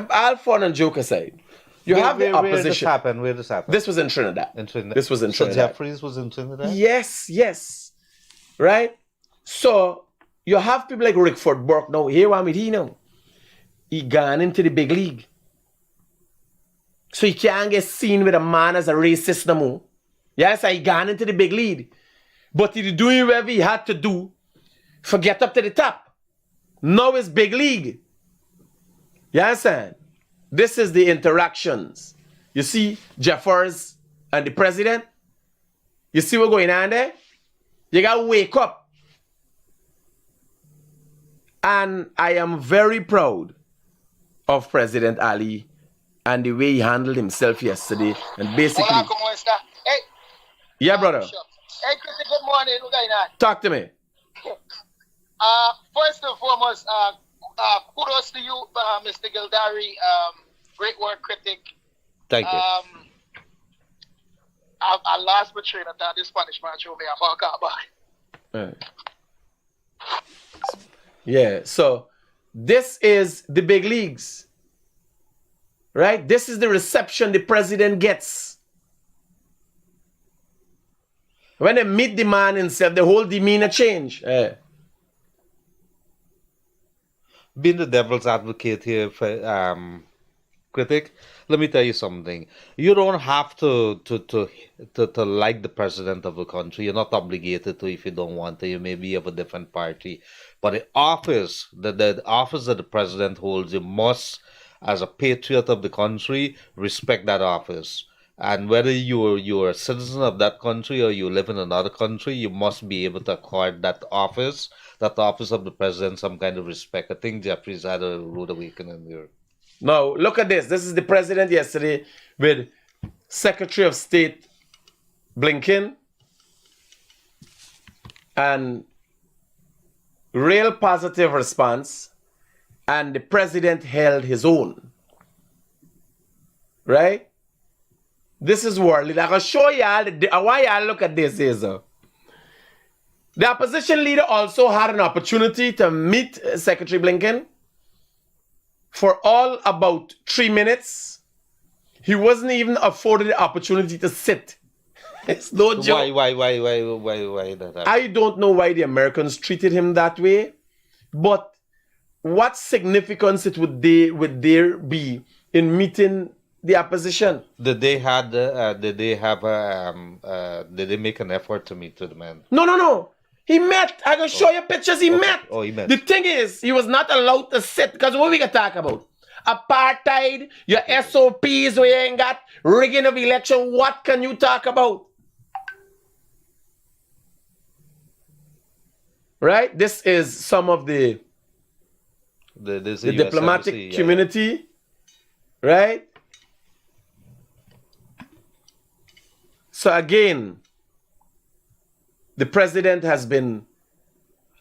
all fun and joke aside, you have the opposition. Where this happened? This was in Trinidad. This was in So Trinidad. Jeffries was in Trinidad? Yes. Right? So you have people like Rickford Burke now. Here what he now. He gone into the big league. So he can't get seen with a man as a racist no more. Yes, he gone into the big league. But he doing whatever he had to do for get up to the top. Now it's big league. You understand? This is the interactions. You see Jeffers and the president? You see what's going on there? You gotta wake up. And I am very proud of President Ali and the way he handled himself yesterday. And basically... Hola, ¿cómo está? Hey. Yeah, brother. Hey, Critic, good morning. What's going on? Talk to me. First and foremost, kudos to you, Mr. Gildari. Great work, Critic. Thank you. I lost my train of thought. This Spanish man showed me a fuck up. Yeah, so this is the big leagues. Right? This is the reception the president gets. When they meet the man himself, the whole demeanor change. Being the devil's advocate here for Critic, let me tell you something. You don't have to like the president of the country. You're not obligated to if you don't want to. You may be of a different party. But the office that the president holds, you must, as a patriot of the country, respect that office. And whether you're a citizen of that country or you live in another country, you must be able to accord that office of the president, some kind of respect. I think Jeffries had a rude awakening there. Now, look at this. This is the president yesterday with Secretary of State Blinken and real positive response, and the president held his own. Right? This is worldly. I'm going to show y'all, I want y'all to look at this here, sir. The opposition leader also had an opportunity to meet Secretary Blinken for all about 3 minutes. He wasn't even afforded the opportunity to sit. It's no joke. Why that happened? I don't know why the Americans treated him that way, but what significance would there be in meeting the opposition? Did they make an effort to meet with the man? No. He met. I can show you pictures. He met. Oh, he met. The thing is, he was not allowed to sit because what we can talk about? Apartheid, your SOPs where you ain't got rigging of election. What can you talk about? Right? This is some of the diplomatic community. Right? So again, the president has been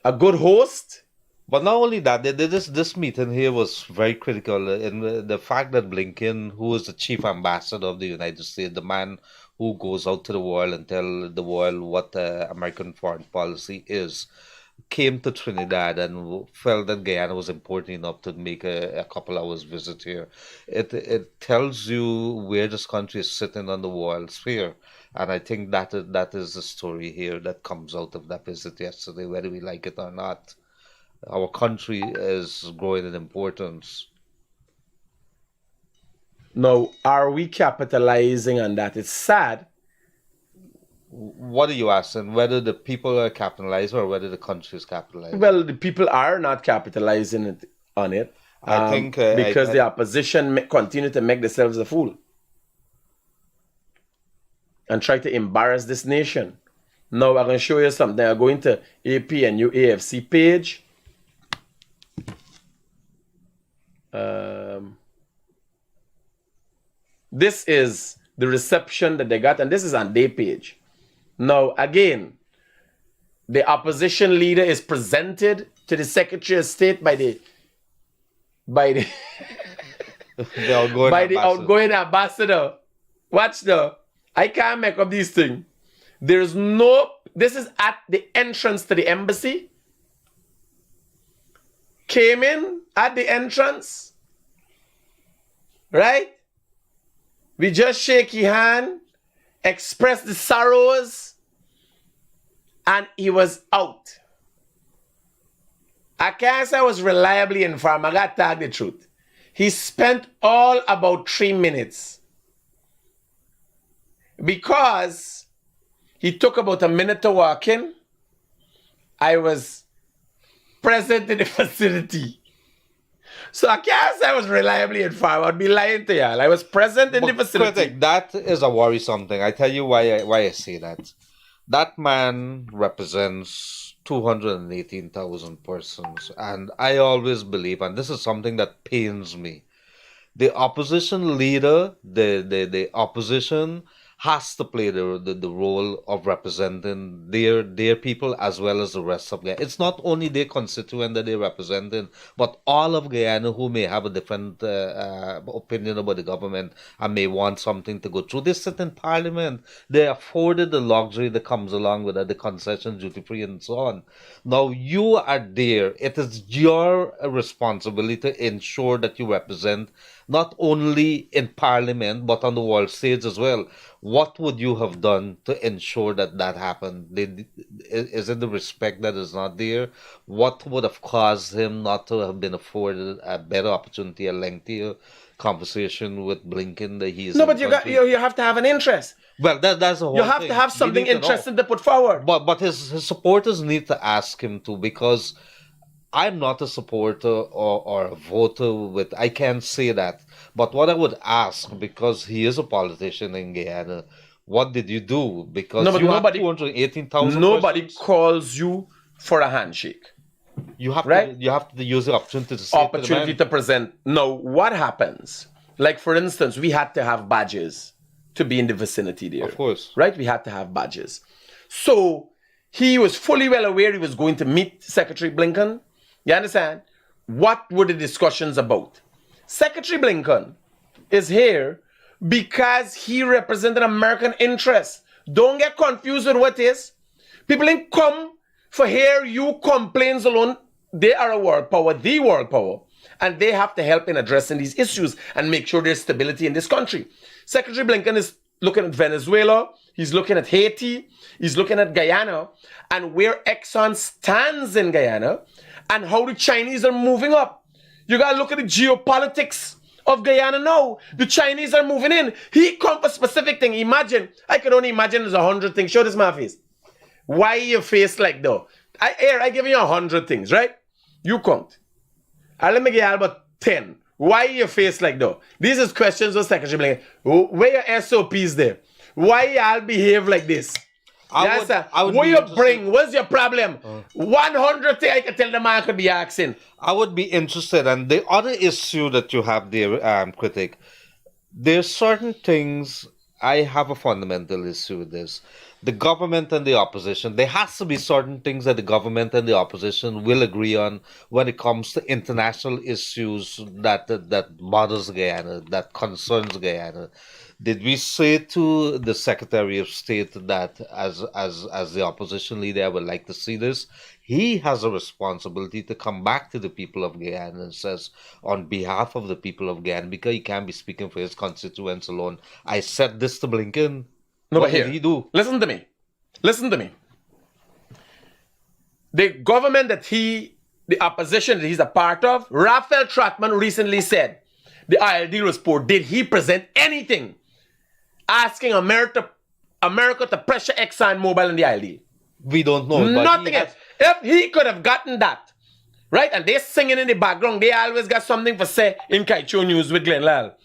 a good host. But not only that, this meeting here was very critical in the fact that Blinken, who is the chief ambassador of the United States, the man who goes out to the world and tell the world what American foreign policy is, came to Trinidad and felt that Guyana was important enough to make a couple hours visit here. It tells you where this country is sitting on the world sphere. And I think that is the story here that comes out of that visit yesterday, whether we like it or not. Our country is growing in importance. Now, are we capitalizing on that? It's sad. What are you asking? Whether the people are capitalized or whether the country is capitalized? Well, the people are not capitalizing on it I think because the opposition continue to make themselves a fool and try to embarrass this nation. Now, I'm going to show you something. I'm going to APNU AFC page. This is the reception that they got, and this is on their page. Now, again, the opposition leader is presented to the Secretary of State by the the outgoing ambassador. outgoing ambassador. Watch though. I can't make up these things. There's no. This is at the entrance to the embassy. Came in at the entrance. Right? We just shake his hand, express the sorrows, and he was out. I can't say I was reliably informed. I got to tell the truth. He spent all about 3 minutes because he took about a minute to walk in. I was present in the facility. So I can't say I was reliably informed. I'd be lying to y'all. I was present in the facility. Critic, that is a worrisome thing. I tell you why I say that. That man represents 218,000 persons. And I always believe, and this is something that pains me, the opposition leader, the opposition has to play the role of representing their people as well as the rest of Guyana. It's not only their constituent that they're representing, but all of Guyana who may have a different opinion about the government and may want something to go through. They sit in parliament. They're afforded the luxury that comes along with that, the concession, duty free, and so on. Now you are there. It is your responsibility to ensure that you represent not only in parliament but on the world stage as well. What would you have done to ensure that that happened? Is it the respect that is not there? What would have caused him not to have been afforded a better opportunity, a lengthier conversation with Blinken that he is? No, but you have to have an interest. Well, that's the whole You have thing. to have something interesting to put forward. But his supporters need to ask him to, because I'm not a supporter or a voter with, I can't say that. But what I would ask, because he is a politician in Guyana, what did you do? Because no, but you nobody, have 218,000 nobody persons. calls you for a handshake. You have right? to use the opportunity to say opportunity to present. Now, what happens? Like, for instance, we had to have badges to be in the vicinity there. Of course. Right? We had to have badges. So he was fully well aware he was going to meet Secretary Blinken. You understand? What were the discussions about? Secretary Blinken is here because he represented American interests. Don't get confused with what is. People ain't come for hear you complaints alone. They are a world power, the world power, and they have to help in addressing these issues and make sure there's stability in this country. Secretary Blinken is looking at Venezuela, he's looking at Haiti, he's looking at Guyana, and where Exxon stands in Guyana, and how the Chinese are moving up. You gotta look at the geopolitics of Guyana now. The Chinese are moving in. He come for specific thing. Imagine, I could only imagine there's 100 things. Show this my face. Why your face like though? I give you 100 things, right? You count. Let me give you about 10. Why your face like though? These is questions of Secretary Blinken. Where your SOPs there? Why y'all behave like this? I would what you bring? What's your problem? 100 things I can tell the man could be asking. I would be interested. And the other issue that you have there, Critic, there's certain things, I have a fundamental issue with this. The government and the opposition, there has to be certain things that the government and the opposition will agree on when it comes to international issues that bothers Guyana, that concerns Guyana. Did we say to the Secretary of State that as the opposition leader, I would like to see this? He has a responsibility to come back to the people of Guyana and says, on behalf of the people of Guyana, because he can't be speaking for his constituents alone. I said this to Blinken. No, what but here, did he do? Listen to me. Listen to me. The government that he the opposition that he's a part of, Raphael Trotman recently said the oil deal was poor. Did he present anything asking America to pressure ExxonMobil in the oil deal? We don't know. But Nothing else. If he could have gotten that, right, and they're singing in the background, they always got something for say in Kaicho News with Glenn Lal.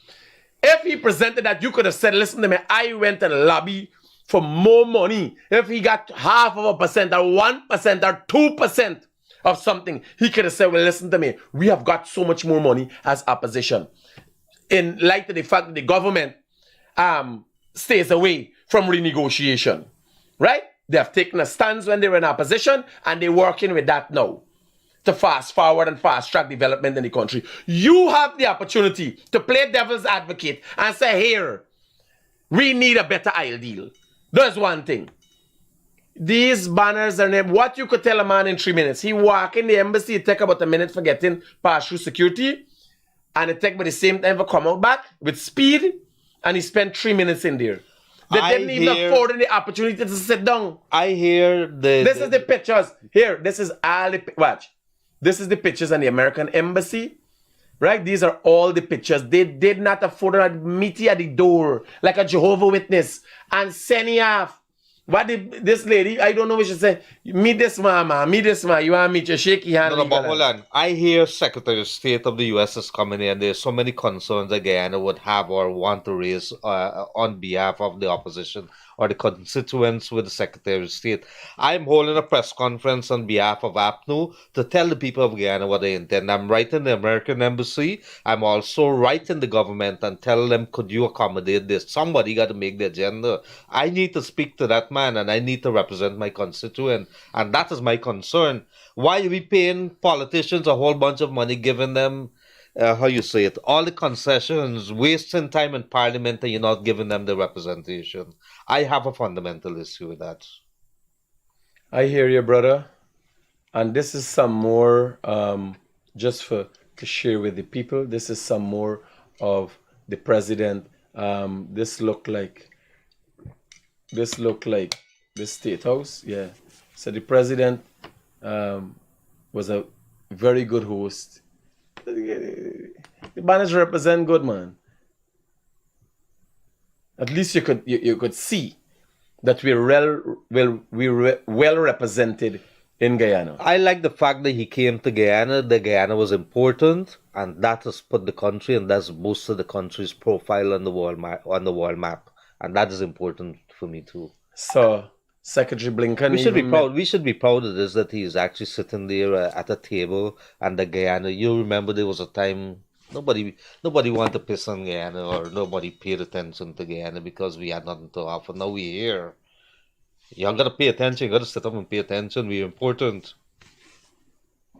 If he presented that, you could have said, listen to me, I went and lobbied for more money. If he got 0.5% or 1% or 2% of something, he could have said, well, listen to me, we have got so much more money as opposition. In light of the fact that the government stays away from renegotiation, right? They have taken a stance when they were in opposition, and they're working with that now to fast forward and fast track development in the country. You have the opportunity to play devil's advocate and say, here, we need a better oil deal. There's one thing. These banners are named, what you could tell a man in 3 minutes. He walk in the embassy, it take about a minute for getting past through security, and it take by the same time for come out back with speed, and he spent 3 minutes in there. They didn't even afford any opportunity to sit down. I hear This is the pictures. Here, this is all the, watch. This is the pictures on the American embassy, right? These are all the pictures. They did not afford to meet you at the door like a Jehovah Witness and send you off. What did this lady, I don't know what she said, meet this man, meet this man. You want to meet your shaky hand? No, but hold on. I hear Secretary of State of the U.S. is coming in. There's so many concerns that Guyana would have or want to raise on behalf of the opposition or the constituents with the Secretary of State. I'm holding a press conference on behalf of APNU to tell the people of Guyana what they intend. I'm writing the American Embassy. I'm also writing the government and tell them, could you accommodate this? Somebody got to make the agenda. I need to speak to that man, and I need to represent my constituent. And that is my concern. Why are we paying politicians a whole bunch of money, giving them all the concessions, wasting time in parliament, and you're not giving them the representation? I have a fundamental issue with that. I hear you, brother. And this is some more, just to share with the people, this is some more of the president. This look like the State House. Yeah. So the president was a very good host. The banners represent good, man. At least you could see that we're well represented in Guyana. I like the fact that he came to Guyana, that Guyana was important, and that has put the country and that's boosted the country's profile on the world map, and that is important for me too. So Secretary Blinken, we should be proud. We should be proud of this, that he is actually sitting there at a table, and the Guyana. You remember there was a time nobody wanted to piss on Guyana, or nobody paid attention to Guyana because we had nothing to offer. Now we're here. You got to pay attention. You got to sit up and pay attention. We're important.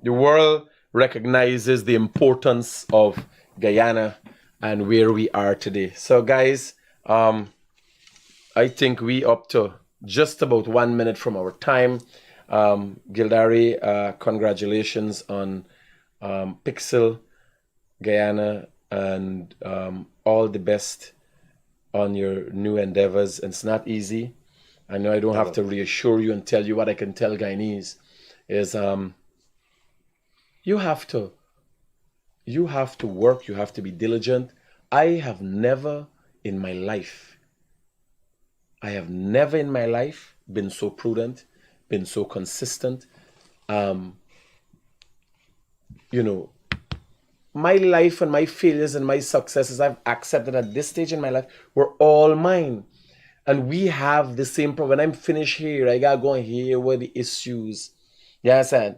The world recognizes the importance of Guyana and where we are today. So, guys, I think we up to just about 1 minute from our time. Gildari, congratulations on Pixel, Guyana, and all the best on your new endeavors. It's not easy. I know I don't have to reassure you and tell you what I can tell Guyanese is you have to work, you have to be diligent. I have never in my life been so prudent, been so consistent. My life and my failures and my successes I've accepted at this stage in my life were all mine. And we have the same problem. When I'm finished here, I gotta go and hear what the issues. You understand?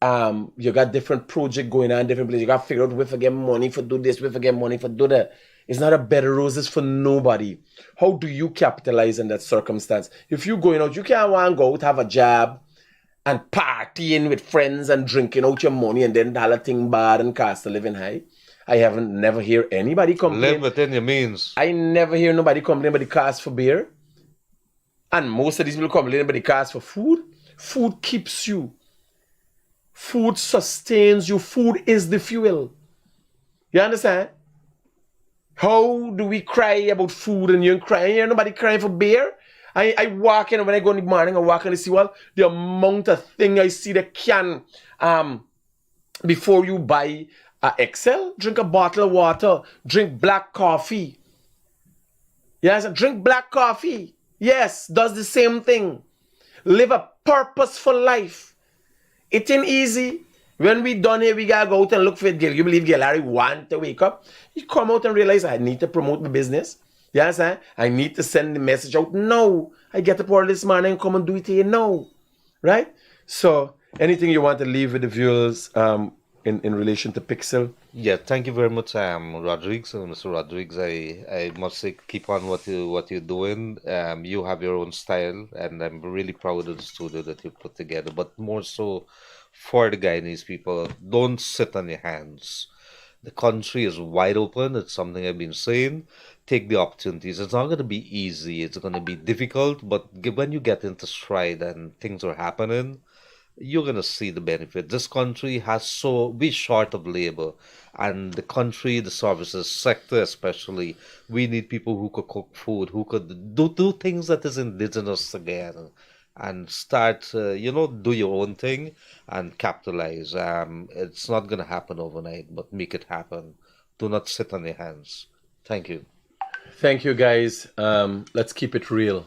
You got different projects going on, different places. You gotta figure out where to get money for do this, where to get money for do that. It's not a bed of roses for nobody. How do you capitalize in that circumstance? If you're going out, you can't want to go out, have a job, and partying with friends and drinking out your money and then dollar thing bad and cost of living high. I never hear anybody complain. Live within your means. I never hear nobody complain about the cost for beer. And most of these people complain about the cost for food. Food keeps you. Food sustains you. Food is the fuel. You understand? How do we cry about food and you're crying? You're nobody crying for beer? I walk in when I go in the morning, I walk in the seawall, the amount of thing I see the can before you buy Excel, drink a bottle of water, drink black coffee. Yes, drink black coffee. Yes, does the same thing. Live a purposeful life. It ain't easy. When we done here, we gotta go out and look for it. You believe Larry want to wake up? You come out and realize I need to promote my business. You understand? I need to send the message out. No, I get up early this morning and come and do it here. No, right? So, anything you want to leave with the viewers in relation to Pixel? Yeah, thank you very much, Rodriguez. Mr. Rodriguez, I must say, keep on what you're doing. You have your own style, and I'm really proud of the studio that you put together. But more so, for the Guyanese people, don't sit on your hands. The country is wide open. It's something I've been saying. Take the opportunities. It's not going to be easy. It's going to be difficult. But when you get into stride and things are happening, you're going to see the benefit. This country we short of labor, and the country, the services sector especially, we need people who could cook food, who could do things that is indigenous again, and start, do your own thing and capitalize. It's not going to happen overnight, but make it happen. Do not sit on your hands. Thank you. Thank you, guys. Let's keep it real.